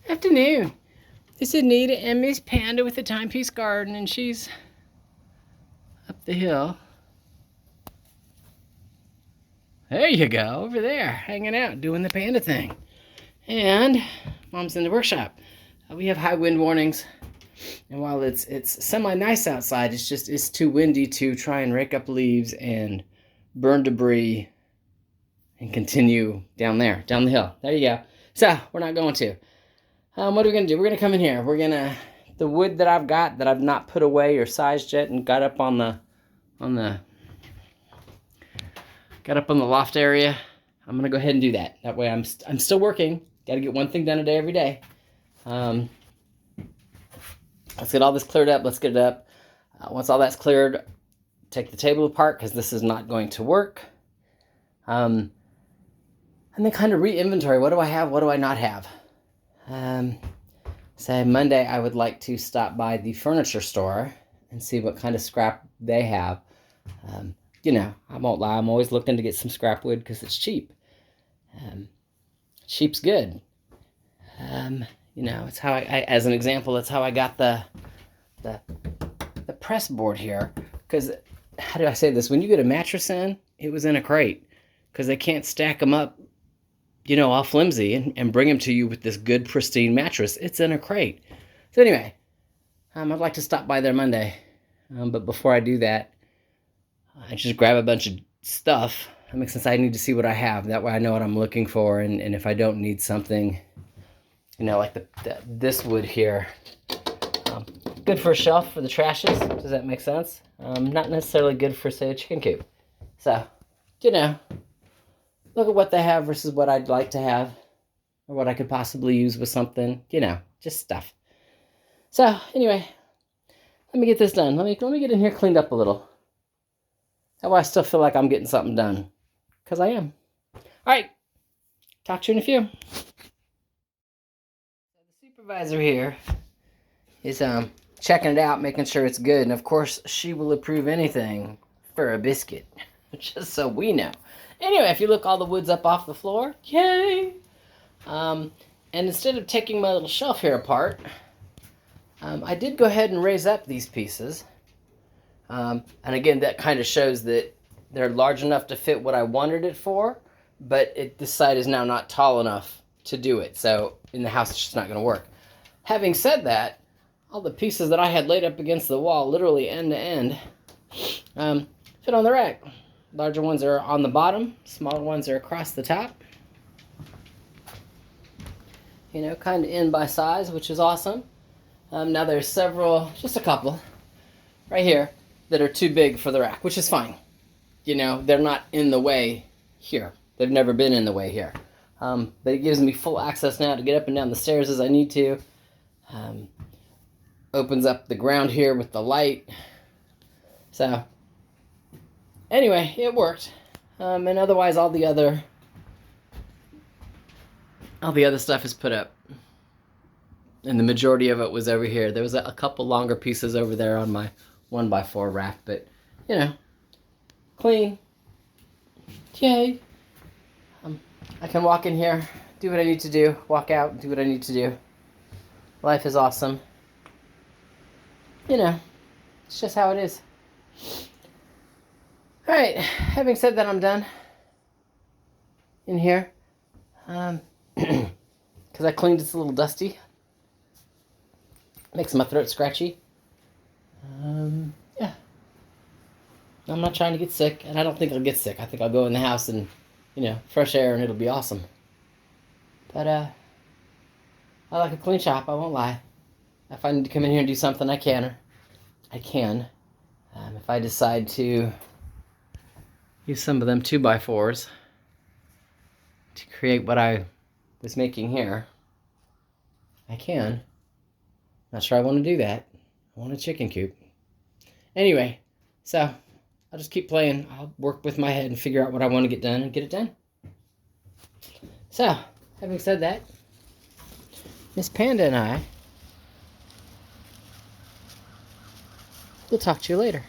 Afternoon. This is Nita and Miss Panda with the Timepiece Garden, and she's up the hill. There you go, over there, hanging out, doing the panda thing. And Mom's in the workshop. We have high wind warnings, and while it's semi-nice outside, it's too windy to try and rake up leaves and burn debris and continue down there, down the hill. There you go. So, we're not going to. What are we going to do? We're going to come in here. We're going to, the wood that I've got that I've not put away or sized yet and got up on the loft area, I'm going to go ahead and do that. That way I'm still working. Got to get one thing done a day every day. Let's get all this cleared up. Let's get it up. Once all that's cleared, take the table apart because this is not going to work. And then kind of re-inventory. What do I have? What do I not have? So Monday I would like to stop by the furniture store and see what kind of scrap they have. You know, I won't lie, I'm always looking to get some scrap wood because it's cheap. Cheap's good. You know, it's how I, as an example, that's how I got the press board here. Because, how do I say this? When you get a mattress in, it was in a crate. Because they can't stack them up, you know, all flimsy and bring them to you with this good, pristine mattress. It's in a crate. So anyway, I'd like to stop by there Monday. But before I do that, I just grab a bunch of stuff. Since I need to see what I have. That way I know what I'm looking for. And if I don't need something, you know, like this wood here. Good for a shelf for the trashes. Does that make sense? Not necessarily good for, say, a chicken coop. So, you know, look at what they have versus what I'd like to have. Or what I could possibly use with something. You know, just stuff. So, anyway, let me get this done. Let me get in here cleaned up a little. That way I still feel like I'm getting something done. Because I am. Alright. Talk to you in a few. The supervisor here is checking it out, making sure it's good. And of course, she will approve anything for a biscuit. Just so we know. Anyway, if you look, all the wood's up off the floor. Yay! And instead of taking my little shelf here apart, I did go ahead and raise up these pieces. And again, that kind of shows that they're large enough to fit what I wanted it for, but this side is now not tall enough to do it. So in the house, it's just not going to work. Having said that, all the pieces that I had laid up against the wall, literally end to end, fit on the rack. Larger ones are on the bottom, smaller ones are across the top. You know, kind of in by size, which is awesome. Now there's several, just a couple, right here, that are too big for the rack, which is fine. You know, they're not in the way here. They've never been in the way here. But it gives me full access now to get up and down the stairs as I need to. Opens up the ground here with the light. So, anyway, it worked. And otherwise, all the other stuff is put up. And the majority of it was over here. There was a couple longer pieces over there on my 1x4 rack, but, you know, clean. Yay. I can walk in here, do what I need to do, walk out, do what I need to do. Life is awesome. You know, it's just how it is. Alright, having said that, I'm done in here. Because I cleaned, it's a little dusty. Makes my throat scratchy. Yeah. I'm not trying to get sick, and I don't think I'll get sick. I think I'll go in the house and, you know, fresh air, and it'll be awesome. But, I like a clean shop, I won't lie. If I need to come in here and do something, I can. If I decide to use some of them 2x4s to create what I was making here, I can. Not sure I want to do that. I want a chicken coop. Anyway, so I'll just keep playing. I'll work with my head and figure out what I want to get done and get it done. So, having said that, Miss Panda and I will talk to you later.